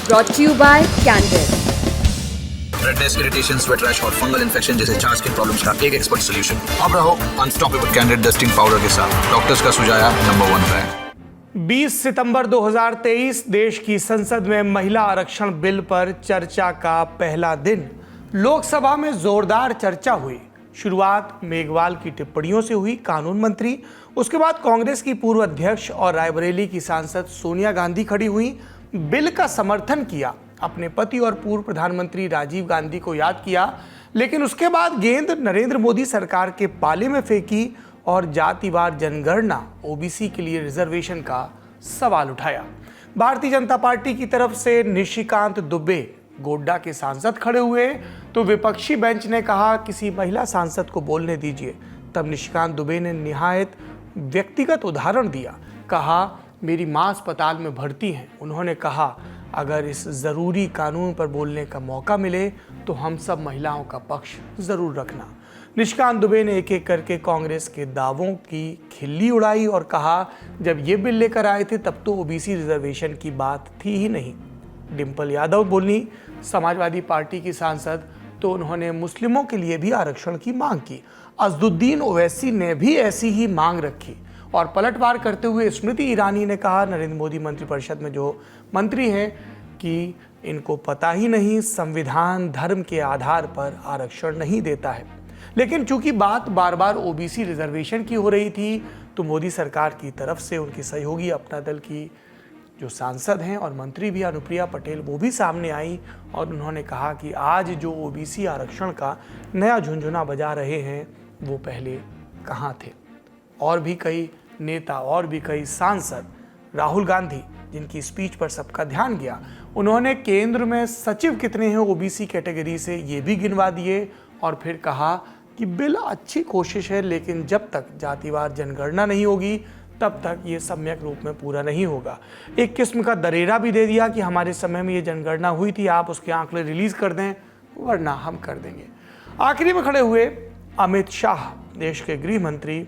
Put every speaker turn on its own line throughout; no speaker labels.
brought to you by Candid.
Redness, irritation, sweat rash और fungal infection जैसे 4 skin problems का एक expert solution. अब रहो अनस्टॉपेबल कैंडिड डस्टिंग पाउडर के साथ, डॉक्टर्स का सुझाया नंबर 1 ब्रांड।
20 सितंबर 2023 देश की संसद में महिला आरक्षण बिल पर चर्चा का पहला दिन। लोकसभा में जोरदार चर्चा हुई। शुरुआत मेघवाल की टिप्पणियों से हुई। कानून मंत्री, उसके बाद कांग्रेस की पूर्व अध्यक्ष और रायबरेली की सांसद सोनिया गांधी खड़ी हुई, बिल का समर्थन किया, अपने पति और पूर्व प्रधानमंत्री राजीव गांधी को याद किया, लेकिन उसके बाद गेंद नरेंद्र मोदी सरकार के पाले में फेंकी और जातिवार जनगणना ओबीसी के लिए रिजर्वेशन का सवाल उठाया। भारतीय जनता पार्टी की तरफ से निशिकांत दुबे गोड्डा के सांसद खड़े हुए तो विपक्षी बेंच ने कहा किसी महिला सांसद को बोलने दीजिए। तब निशिकांत दुबे ने निहायत व्यक्तिगत उदाहरण दिया, कहा मेरी मां अस्पताल में भर्ती हैं। उन्होंने कहा अगर इस ज़रूरी कानून पर बोलने का मौका मिले तो हम सब महिलाओं का पक्ष ज़रूर रखना। निशिकांत दुबे ने एक एक करके कांग्रेस के दावों की खिल्ली उड़ाई और कहा जब ये बिल लेकर आए थे तब तो ओबीसी रिजर्वेशन की बात थी ही नहीं। डिंपल यादव बोली, समाजवादी पार्टी की सांसद, तो उन्होंने मुस्लिमों के लिए भी आरक्षण की मांग की। अज़दुद्दीन ओवैसी ने भी ऐसी ही मांग रखी और पलटवार करते हुए स्मृति ईरानी ने कहा नरेंद्र मोदी मंत्रिपरिषद में जो मंत्री हैं कि इनको पता ही नहीं, संविधान धर्म के आधार पर आरक्षण नहीं देता है। लेकिन चूंकि बात बार बार ओबीसी रिजर्वेशन की हो रही थी तो मोदी सरकार की तरफ से उनकी सहयोगी अपना दल की जो सांसद हैं और मंत्री भी अनुप्रिया पटेल, वो भी सामने आई और उन्होंने कहा कि आज जो ओबीसी आरक्षण का नया झुंझुना बजा रहे हैं वो पहले कहाँ थे। और भी कई नेता और भी कई सांसद, राहुल गांधी जिनकी स्पीच पर सबका ध्यान गया, उन्होंने केंद्र में सचिव कितने हैं ओबीसी कैटेगरी से ये भी गिनवा दिए और फिर कहा कि बिल अच्छी कोशिश है लेकिन जब तक जातिवार जनगणना नहीं होगी तब तक ये सम्यक रूप में पूरा नहीं होगा। एक किस्म का दरेरा भी दे दिया कि हमारे समय में ये जनगणना हुई थी, आप उसके आंकड़े रिलीज कर दें वरना हम कर देंगे। आखिरी में खड़े हुए अमित शाह, देश के गृह मंत्री,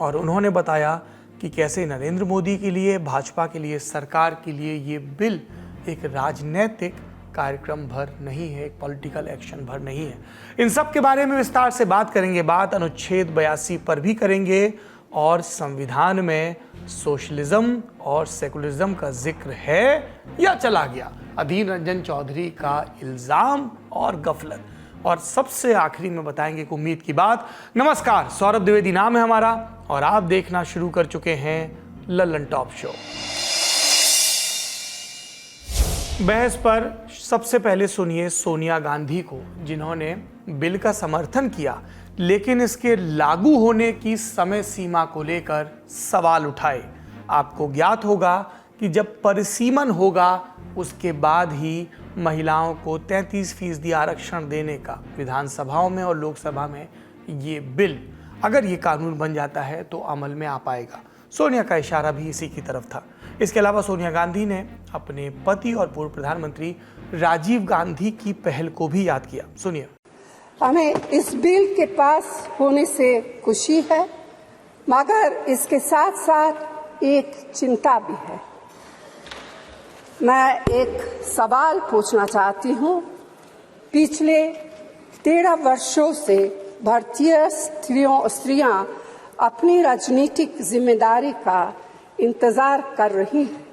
और उन्होंने बताया कि कैसे नरेंद्र मोदी के लिए, भाजपा के लिए, सरकार के लिए ये बिल एक राजनीतिक कार्यक्रम भर नहीं है, एक पॉलिटिकल एक्शन भर नहीं है। इन सब के बारे में विस्तार से बात करेंगे। बात अनुच्छेद 82 पर भी करेंगे और संविधान में सोशलिज्म और सेकुलरिज्म का जिक्र है या चला गया, अधीर रंजन चौधरी का इल्जाम और गफलत, और सबसे आखिरी में बताएंगे एक उम्मीद की बात। नमस्कार, सौरभ द्विवेदी नाम है हमारा और आप देखना शुरू कर चुके हैं लल्लन टॉप शो। बहस पर सबसे पहले सुनिए सोनिया गांधी को, जिन्होंने बिल का समर्थन किया लेकिन इसके लागू होने की समय सीमा को लेकर सवाल उठाए। आपको ज्ञात होगा कि जब परिसीमन होगा उसके बाद ही महिलाओं को 33% आरक्षण देने का विधानसभाओं में और लोकसभा में ये बिल, अगर ये कानून बन जाता है तो अमल में आ पाएगा। सोनिया का इशारा भी इसी की तरफ था। इसके अलावा सोनिया गांधी ने अपने पति और पूर्व प्रधानमंत्री राजीव गांधी की पहल को भी याद किया। सुनिए।
हमें इस बिल के पास होने से खुशी है, मगर इसके साथ साथ एक चिंता भी है। मैं एक सवाल पूछना चाहती हूँ। पिछले 13 वर्षों से भारतीय स्त्रियां अपनी राजनीतिक जिम्मेदारी का इंतजार कर रही हैं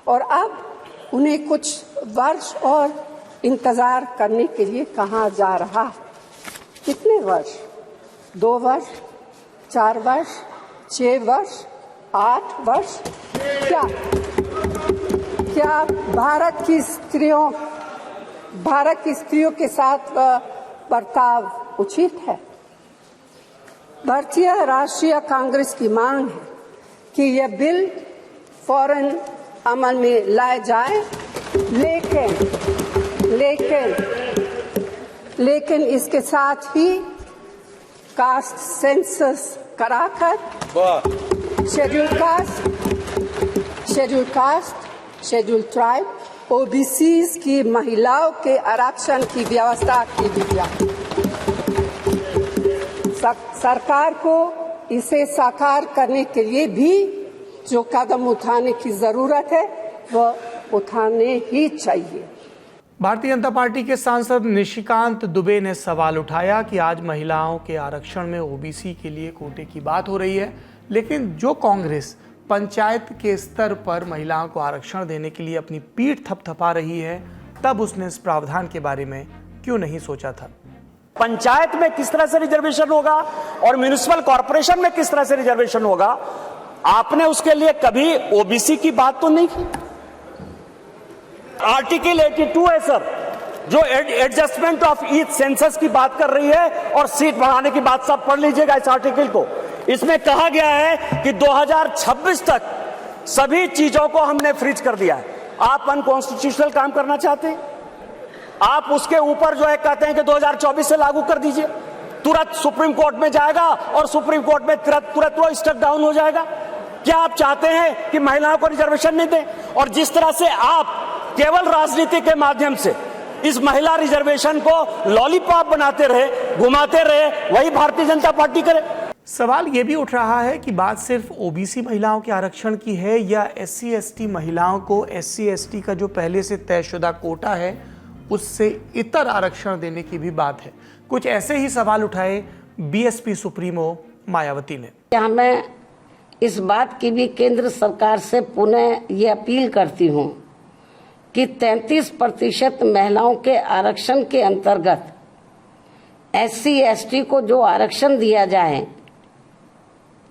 और अब उन्हें कुछ वर्ष और इंतजार करने के लिए कहा जा रहा है। कितने वर्ष? 2 वर्ष, 4 वर्ष, 6 वर्ष, 8 वर्ष? क्या भारत की स्त्रियों के साथ बर्ताव उचित है? भारतीय राष्ट्रीय कांग्रेस की मांग है कि यह बिल फौरन अमल में लाया जाए, लेकिन इसके साथ ही कास्ट सेंसस कराकर schedule caste, schedule tribe, OBCs की महिलाओं के आरक्षण की व्यवस्था की गई। सरकार को इसे साकार करने के लिए भी जो कदम उठाने की जरूरत है वह उठाने ही चाहिए।
भारतीय जनता पार्टी के सांसद निशिकांत दुबे ने सवाल उठाया कि आज महिलाओं के आरक्षण में ओबीसी के लिए कोटे की बात हो रही है, लेकिन जो कांग्रेस पंचायत के स्तर पर महिलाओं को आरक्षण देने के लिए अपनी पीठ थपथपा रही है, तब उसने इस प्रावधान के बारे में क्यों नहीं सोचा था।
पंचायत में किस तरह से रिजर्वेशन होगा और म्युनिसिपल कॉर्पोरेशन में किस तरह से रिजर्वेशन होगा, आपने उसके लिए कभी ओबीसी की बात तो नहीं की। आर्टिकल 82 है सर, जो एडजस्टमेंट ऑफ ईच सेंसस की बात कर रही है और सीट बढ़ाने की बात, सब पढ़ लीजिएगा इस आर्टिकल को। इसमें कहा गया है कि 2026 तक सभी चीजों को हमने फ्रीज कर दिया है। आप अनकॉन्स्टिट्यूशनल काम करना चाहते हैं, आप उसके ऊपर जो है कहते हैं कि 2024 से लागू कर दीजिए, तुरंत सुप्रीम कोर्ट में जाएगा और सुप्रीम कोर्ट में तुरंत स्टक डाउन हो जाएगा। क्या आप चाहते हैं कि महिलाओं को रिजर्वेशन नहीं दें? और जिस तरह से आप केवल राजनीति के माध्यम से इस महिला रिजर्वेशन को लॉलीपॉप बनाते रहे, घुमाते रहे, वही भारतीय जनता पार्टी करे।
सवाल ये भी उठ रहा है कि बात सिर्फ ओबीसी महिलाओं के आरक्षण की है या एससी एसटी महिलाओं को एससी एसटी का जो पहले से तयशुदा कोटा है उससे इतर आरक्षण देने की भी बात है। कुछ ऐसे ही सवाल उठाए बीएसपी सुप्रीमो मायावती ने।
मैं इस बात की भी केंद्र सरकार से पुनः ये अपील करती हूँ कि 33% महिलाओं के आरक्षण के अंतर्गत एससी एसटी को जो आरक्षण दिया जाए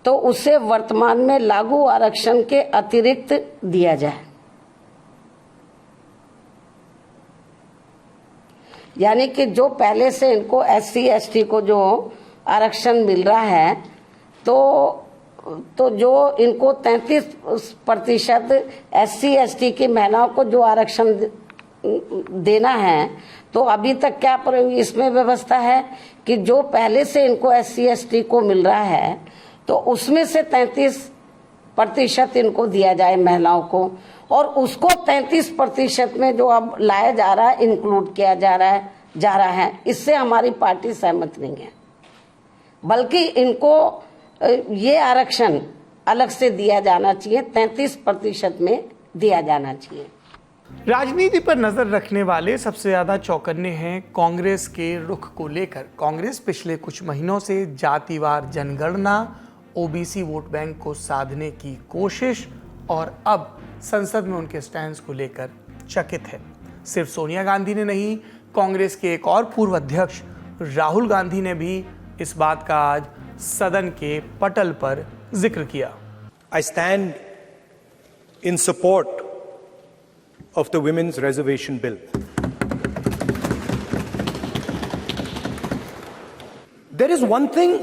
तो उसे वर्तमान में लागू आरक्षण के अतिरिक्त दिया जाए। यानी कि जो पहले से इनको एससी एसटी को जो आरक्षण मिल रहा है तो जो इनको 33% एससी एसटी की महिलाओं को जो आरक्षण देना है, तो अभी तक क्या इसमें व्यवस्था है कि जो पहले से इनको एससी एसटी को मिल रहा है तो उसमें से 33% इनको दिया जाए महिलाओं को, और उसको 33% में जो अब लाया जा रहा है, इंक्लूड किया जा रहा है। इससे हमारी पार्टी सहमत नहीं है, बल्कि इनको ये आरक्षण अलग से दिया जाना चाहिए, 33% में दिया जाना चाहिए।
राजनीति पर नजर रखने वाले सबसे ज्यादा चौकन्ने हैं कांग्रेस के रुख को लेकर। कांग्रेस पिछले कुछ महीनों से जातिवार जनगणना, ओबीसी वोट बैंक को साधने की कोशिश और अब संसद में उनके स्टैंड को लेकर चकित है। सिर्फ सोनिया गांधी ने नहीं, कांग्रेस के एक और पूर्व अध्यक्ष राहुल गांधी ने भी इस बात का आज सदन के पटल पर जिक्र किया।
I stand in support of the Women's Reservation Bill. There is one thing,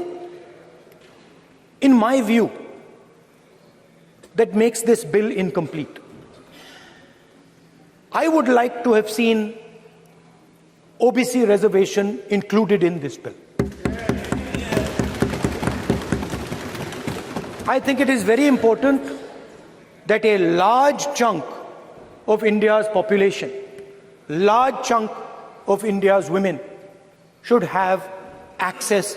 in my view, that makes this bill incomplete. I would like to have seen OBC reservation included in this bill. I think it is very important that a large chunk of India's population, large chunk of India's women should have access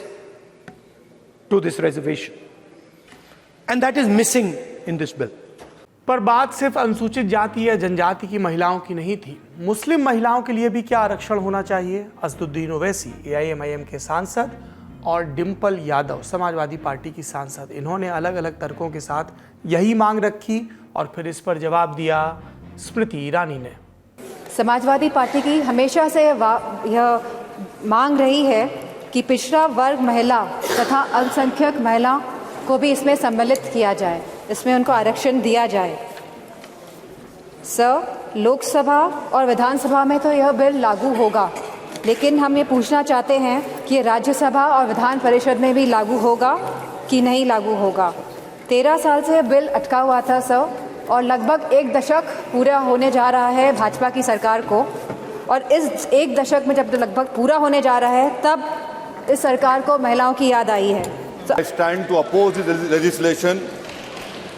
to this reservation. And that is missing in this bill.
पर बात सिर्फ अनुसूचित जाति या जनजाति की महिलाओं की नहीं थी। मुस्लिम महिलाओं के लिए भी क्या आरक्षण होना चाहिए? असदुद्दीन ओवैसी एआईएमआईएम के सांसद और डिम्पल यादव समाजवादी पार्टी की सांसद, इन्होंने अलग अलग तर्कों के साथ यही मांग रखी और फिर इस पर जवाब दिया स्मृति ईरानी ने।
समाजवादी पार्टी की हमेशा से यह मांग रही है कि पिछड़ा वर्ग महिला तथा अल्पसंख्यक महिला को भी इसमें सम्मिलित किया जाए, इसमें उनको आरक्षण दिया जाए। लोकसभा और विधानसभा में तो यह बिल लागू होगा, लेकिन हम ये पूछना चाहते हैं कि राज्यसभा और विधान परिषद में भी लागू होगा कि नहीं लागू होगा। 13 साल से बिल अटका हुआ था और लगभग 1 दशक पूरा होने जा रहा है भाजपा की सरकार को, और इस 1 दशक में जब लगभग पूरा होने जा रहा है तब इस सरकार को महिलाओं की याद आई है।
I stand to oppose this legislation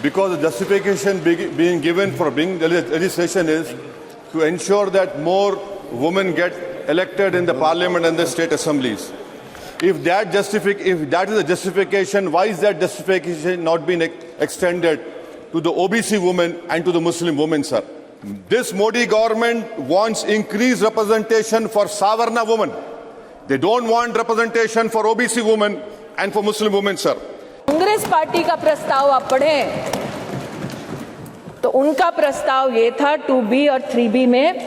because the justification being given for bringing the legislation is to ensure that more women get elected in the parliament and the state assemblies. If that is the justification, why is that justification not being extended to the OBC women and to the Muslim women, sir? This Modi government wants increased representation for Savarna women. They don't want representation for OBC women and for Muslim women, sir.
Congress party का प्रस्ताव आप पढ़ें तो उनका प्रस्ताव ये था 2B और 3B में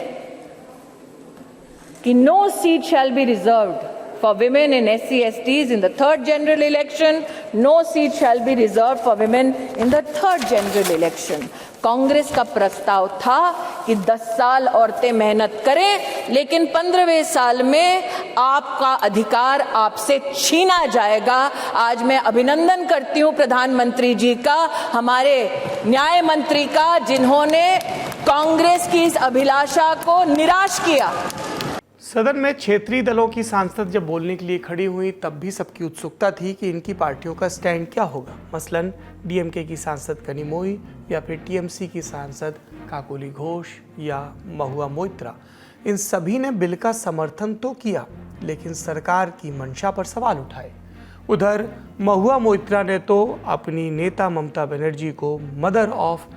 कि no seat shall be reserved for women in SC/STs in the third general election. No seat shall be reserved for women in the third general election. Congress का प्रस्ताव था कि 10 साल औरतें मेहनत करें, लेकिन 15वें साल में आपका अधिकार आपसे छीना जाएगा। आज मैं अभिनंदन करती हूं प्रधानमंत्री जी का, हमारे न्याय मंत्री का, जिन्होंने कांग्रेस की इस अभिलाषा को निराश किया।
सदन में क्षेत्रीय दलों की सांसद जब बोलने के लिए खड़ी हुई तब भी सबकी उत्सुकता थी कि इनकी पार्टियों का स्टैंड क्या होगा। मसलन डीएमके की सांसद कनिमोई या फिर टीएमसी की सांसद काकोली घोष या महुआ मोइत्रा, इन सभी ने बिल का समर्थन तो किया, लेकिन सरकार की मंशा पर सवाल उठाए। उधर महुआ मोइत्रा ने तो अपनी नेता ममता बनर्जी को मदर ऑफ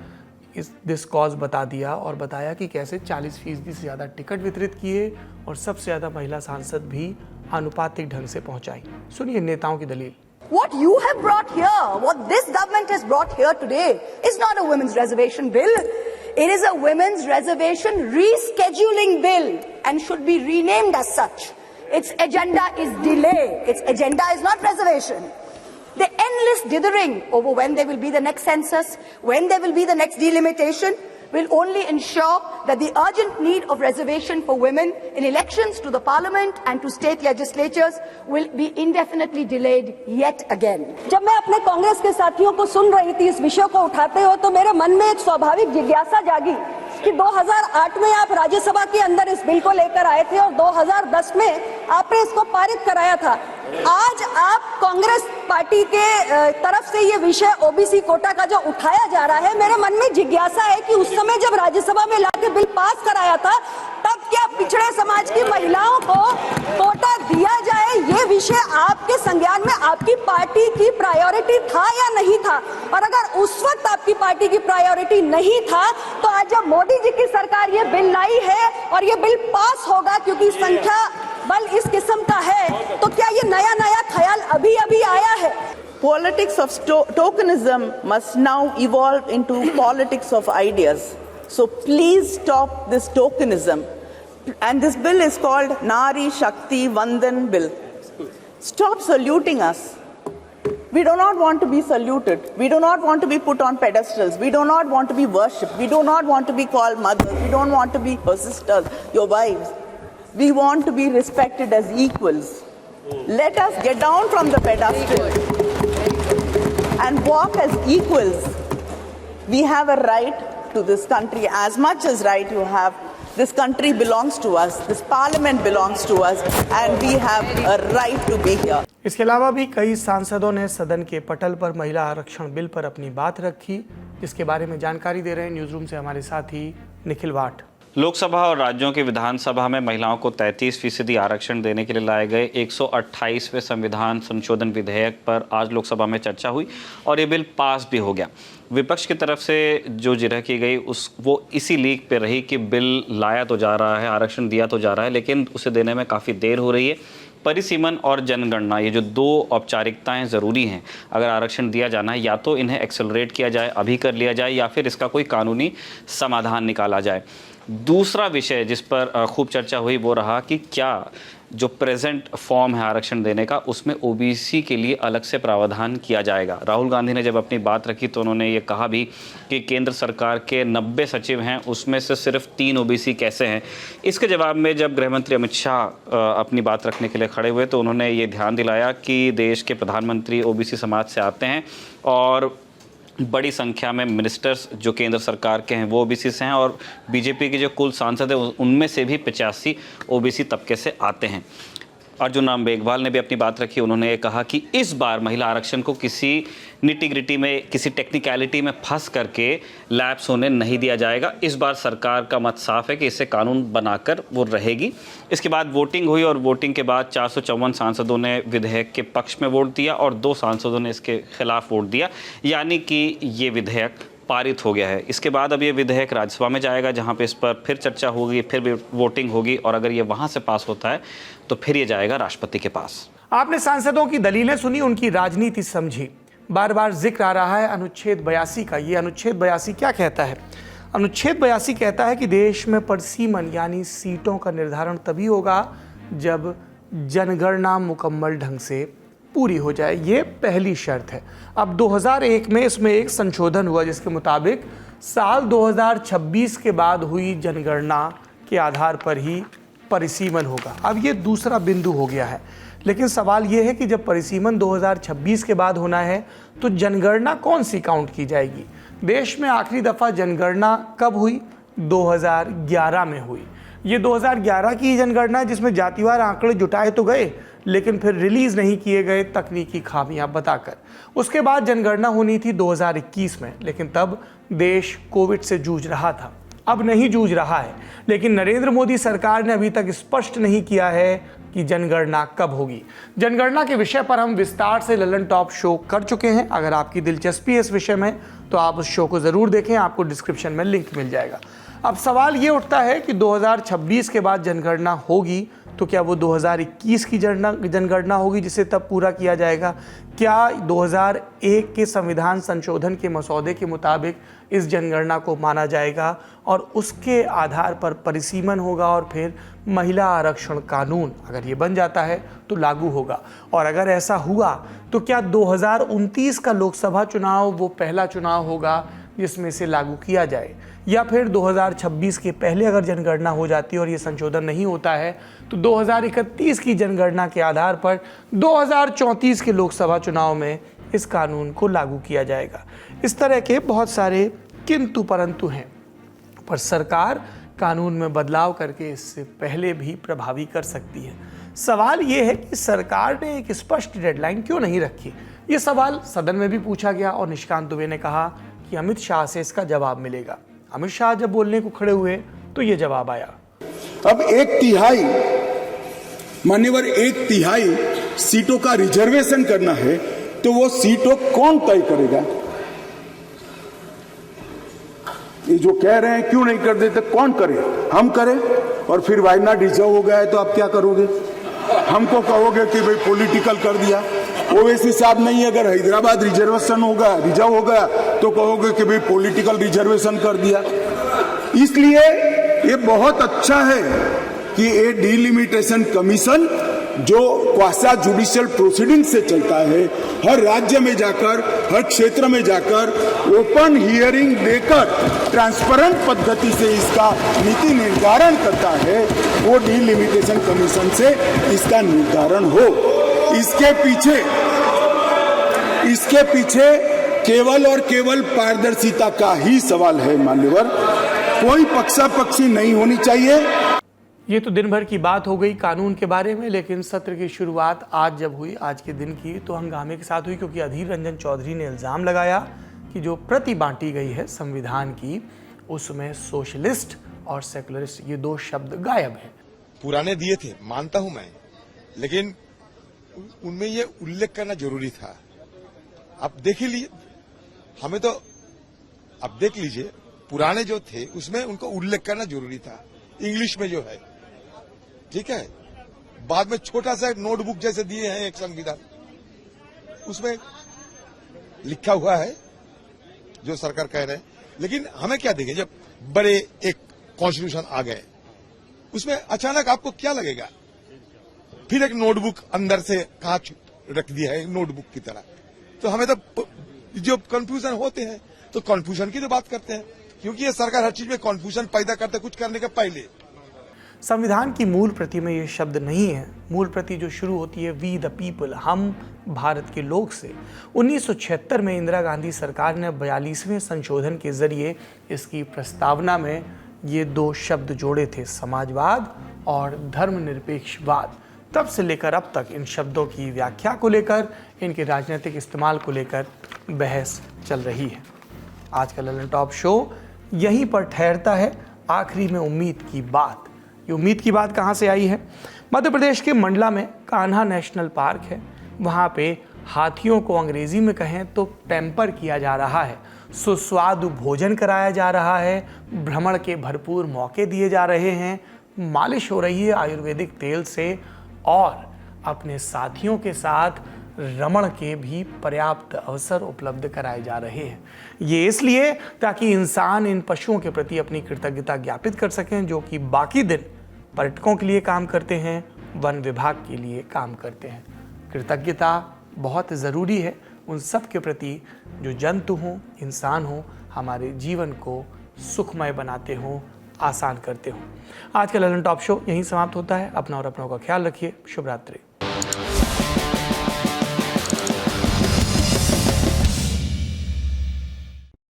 दिस कॉज बता दिया और बताया कि कैसे 40% से ज़्यादा टिकट वितरित किए और सबसे ज़्यादा महिला सांसद भी आनुपातिक ढंग से पहुंचाई। सुनिए नेताओं की दलील।
What you have brought here, what this government has brought here today, is not a women's reservation bill. It is a women's reservation rescheduling bill and should be renamed as such. Its agenda is delay. Its agenda is not reservation. The endless dithering over when there will be the next census, when there will be the next delimitation, will only ensure that the urgent need of reservation for women in elections to the parliament and to state legislatures will be indefinitely delayed yet again.
जब मैं अपने कांग्रेस के साथियों को सुन रही थी इस विषय को उठाते हो तो मेरे मन में एक स्वाभाविक जिज्ञासा जागी कि 2008 में आप राज्यसभा के अंदर इस बिल को लेकर आए थे और 2010 में आपने इसको पारित कराया था। आज आप कांग्रेस पार्टी के तरफ से ये विषय ओबीसी कोटा का जो उठाया जा रहा है, मेरे मन में जिज्ञासा है कि उस समय जब राज्यसभा में लाके बिल पास कराया था तब क्या पिछड़े समाज की महिलाओं को कोटा दिया जाए, ये विषय आपके संज्ञान में आपकी पार्टी की प्रायोरिटी था या नहीं था? और अगर उस वक्त आपकी पार्टी की प्रायोरिटी नहीं था तो आज जब मोदी जी की सरकार ये बिल लाई है और ये बिल पास होगा क्योंकि संख्या बल इस किस्म का है, तो क्या ये नया ख्याल अभी आया है?
Politics of tokenism must now evolve into politics of ideas. So please stop this tokenism. And this bill is called Nari Shakti Vandan Bill. Stop saluting us. We do not want to be saluted. We do not want to be put on pedestals. We do not want to be worshipped. We do not want to be called mothers. We don't want to be your sisters, your wives. We want to be respected as equals. Let us get down from the pedestal and walk as equals. We have a right to this country as much as right you have. This country belongs to us. This parliament belongs to us, and we have a right to be here.
इसके अलावा भी कई सांसदों ने सदन के पटल पर महिला आरक्षण बिल पर अपनी बात रखी, जिसके बारे में जानकारी दे रहे हैं न्यूज रूम से हमारे साथी निखिल वाट।
लोकसभा और राज्यों की विधानसभा में महिलाओं को 33% आरक्षण देने के लिए लाए गए 128वें संविधान संशोधन विधेयक पर आज लोकसभा में चर्चा हुई और ये बिल पास भी हो गया। विपक्ष की तरफ से जो जिरह की गई वो इसी लीक पे रही कि बिल लाया तो जा रहा है, आरक्षण दिया तो जा रहा है, लेकिन उसे देने में काफ़ी देर हो रही है। परिसीमन और जनगणना, ये जो दो औपचारिकताएं ज़रूरी हैं, अगर आरक्षण दिया जाना है या तो इन्हें एक्सेलरेट किया जाए, अभी कर लिया जाए, या फिर इसका कोई कानूनी समाधान निकाला जाए। दूसरा विषय जिस पर खूब चर्चा हुई वो रहा कि क्या जो प्रेजेंट फॉर्म है आरक्षण देने का, उसमें ओबीसी के लिए अलग से प्रावधान किया जाएगा। राहुल गांधी ने जब अपनी बात रखी तो उन्होंने ये कहा भी कि केंद्र सरकार के 90 सचिव हैं, उसमें से सिर्फ 3 ओबीसी कैसे हैं। इसके जवाब में जब गृह मंत्री अमित शाह अपनी बात रखने के लिए खड़े हुए तो उन्होंने ये ध्यान दिलाया कि देश के प्रधानमंत्री ओबीसी समाज से आते हैं और बड़ी संख्या में मिनिस्टर्स जो केंद्र सरकार के हैं वो ओबीसी से हैं और बीजेपी के जो कुल सांसद हैं उनमें से भी 85 ओबीसी तबके से आते हैं। अर्जुन राम मेघवाल ने भी अपनी बात रखी। उन्होंने ये कहा कि इस बार महिला आरक्षण को किसी निटी-ग्रिटी में, किसी टेक्निकलिटी में फंस करके लैप्स होने नहीं दिया जाएगा। इस बार सरकार का मत साफ है कि इसे कानून बनाकर वो रहेगी। इसके बाद वोटिंग हुई और वोटिंग के बाद 454 सांसदों ने विधेयक के पक्ष में वोट दिया और 2 सांसदों ने इसके खिलाफ वोट दिया, यानी कि ये विधेयक पारित हो गया है। इसके बाद अब ये विधेयक राज्यसभा में जाएगा, जहां पे इस पर फिर चर्चा होगी, फिर वोटिंग होगी, और अगर ये वहां से पास होता है तो फिर ये जाएगा राष्ट्रपति के पास।
आपने सांसदों की दलीलें सुनी, उनकी राजनीति समझी। बार बार जिक्र आ रहा है अनुच्छेद 82 का। ये अनुच्छेद 82 क्या कहता है? अनुच्छेद 82 कहता है कि देश में परिसीमन यानी सीटों का निर्धारण तभी होगा जब जनगणना मुकम्मल ढंग से पूरी हो जाए। ये पहली शर्त है। अब 2001 में इसमें एक संशोधन हुआ जिसके मुताबिक साल 2026 के बाद हुई जनगणना के आधार पर ही परिसीमन होगा। अब ये दूसरा बिंदु हो गया है। लेकिन सवाल ये है कि जब परिसीमन 2026 के बाद होना है तो जनगणना कौन सी काउंट की जाएगी? देश में आखिरी दफ़ा जनगणना कब हुई? 2011 में हुई। ये 2011 की जनगणना है जिसमें जातिवार आंकड़े जुटाए तो गए लेकिन फिर रिलीज़ नहीं किए गए तकनीकी खामियां बताकर। उसके बाद जनगणना होनी थी 2021 में, लेकिन तब देश कोविड से जूझ रहा था। अब नहीं जूझ रहा है, लेकिन नरेंद्र मोदी सरकार ने अभी तक स्पष्ट नहीं किया है कि जनगणना कब होगी। जनगणना के विषय पर हम विस्तार से ललन टॉप शो कर चुके हैं। अगर आपकी दिलचस्पी है इस विषय में तो आप उस शो को ज़रूर देखें, आपको डिस्क्रिप्शन में लिंक मिल जाएगा। अब सवाल ये उठता है कि 2026 के बाद जनगणना होगी तो क्या वो 2021 की जनगणना होगी जिसे तब पूरा किया जाएगा? क्या 2001 के संविधान संशोधन के मसौदे के मुताबिक इस जनगणना को माना जाएगा और उसके आधार पर परिसीमन होगा और फिर महिला आरक्षण कानून अगर ये बन जाता है तो लागू होगा? और अगर ऐसा हुआ तो क्या 2029 का लोकसभा चुनाव वो पहला चुनाव होगा जिसमें से लागू किया जाए, या फिर 2026 के पहले अगर जनगणना हो जाती है और ये संशोधन नहीं होता है तो 2031 की जनगणना के आधार पर 2034 के लोकसभा चुनाव में इस कानून को लागू किया जाएगा? इस तरह के बहुत सारे किंतु परंतु हैं, पर सरकार कानून में बदलाव करके इससे पहले भी प्रभावी कर सकती है। सवाल ये है कि सरकार ने एक स्पष्ट डेडलाइन क्यों नहीं रखी? ये सवाल सदन में भी पूछा गया और निशिकांत दुबे ने कहा कि अमित शाह से इसका जवाब मिलेगा। अमित शाह जब बोलने को खड़े हुए तो ये जवाब आया।
अब 1/3 मान्यवर 1/3 सीटों का रिजर्वेशन करना है तो वो सीटों कौन तय करेगा? ये जो कह रहे हैं क्यों नहीं कर देते, कौन करे? हम करें? और फिर वायनाड रिजर्व हो गया है तो आप क्या करोगे? हमको कहोगे कि भाई पॉलिटिकल कर दिया। ओवैसी साहब नहीं, अगर हैदराबाद रिजर्वेशन होगा, रिजर्व हो गया तो कहोगे कि भाई पॉलिटिकल रिजर्वेशन कर दिया। इसलिए ये बहुत अच्छा है कि ये डिलिमिटेशन कमीशन जो क्वासा जुडिशियल प्रोसीडिंग से चलता है, हर राज्य में जाकर, हर क्षेत्र में जाकर ओपन हियरिंग देकर ट्रांसपेरेंट पद्धति से इसका नीति निर्धारण करता है, वो डिलिमिटेशन कमीशन से इसका निर्धारण हो। इसके पीछे केवल और केवल पारदर्शिता का ही सवाल है मान्यवर, कोई पक्षापक्षी नहीं होनी चाहिए।
ये तो दिन भर की बात हो गई कानून के बारे में, लेकिन सत्र की शुरुआत आज जब हुई, आज के दिन की, तो हंगामे के साथ हुई क्योंकि अधीर रंजन चौधरी ने इल्ज़ाम लगाया कि जो प्रति बांटी गई है संविधान की उसमें सोशलिस्ट और सेकुलरिस्ट ये दो शब्द गायब हैं।
पुराने दिए थे, मानता हूं मैं, लेकिन उनमें ये उल्लेख करना जरूरी था। आप देख लीजिए, हमें तो अब देख लीजिए, पुराने जो थे उसमें उनको उल्लेख करना जरूरी था, इंग्लिश में जो है, ठीक है। बाद में छोटा सा नोटबुक जैसे दिए हैं एक संविधान, उसमें लिखा हुआ है जो सरकार कह रहे हैं। लेकिन हमें क्या देंगे जब बड़े एक कॉन्स्टिट्यूशन आ गए, उसमें अचानक आपको क्या लगेगा? फिर एक नोटबुक अंदर से कांच रख दिया है नोटबुक की तरह। तो हमें तो जो कंफ्यूजन होते हैं तो कंफ्यूजन की तो बात करते हैं, क्योंकि ये सरकार हर चीज में कंफ्यूजन पैदा करते कुछ करने के पहले।
संविधान की मूल प्रति में ये शब्द नहीं है। मूल प्रति जो शुरू होती है वी द पीपल, हम भारत के लोग से, 1976 में इंदिरा गांधी सरकार ने 42वें संशोधन के जरिए इसकी प्रस्तावना में ये दो शब्द जोड़े थे, समाजवाद और धर्मनिरपेक्षवाद। तब से लेकर अब तक इन शब्दों की व्याख्या को लेकर, इनके राजनीतिक इस्तेमाल को लेकर बहस चल रही है। आज का ललन टॉप शो यहीं पर ठहरता है। आखिरी में उम्मीद की बात। ये उम्मीद की बात कहाँ से आई है? मध्य प्रदेश के मंडला में कान्हा नेशनल पार्क है। वहाँ पे हाथियों को अंग्रेजी में कहें तो टेम्पर किया जा रहा है। सुस्वादु भोजन कराया जा रहा है, भ्रमण के भरपूर मौके दिए जा रहे हैं, मालिश हो रही है आयुर्वेदिक तेल से और अपने साथियों के साथ रमण के भी पर्याप्त अवसर उपलब्ध कराए जा रहे हैं। ये इसलिए ताकि इंसान इन पशुओं के प्रति अपनी कृतज्ञता ज्ञापित कर सकें, जो कि बाकी दिन पर्यटकों के लिए काम करते हैं, वन विभाग के लिए काम करते हैं। कृतज्ञता बहुत ज़रूरी है उन सब के प्रति जो जंतु हों, इंसान हों, हमारे जीवन को सुखमय बनाते हों, आसान करते हों। आज का ललन टॉप शो यहीं समाप्त होता है। अपना और अपनों का ख्याल रखिए। शुभ रात्रि।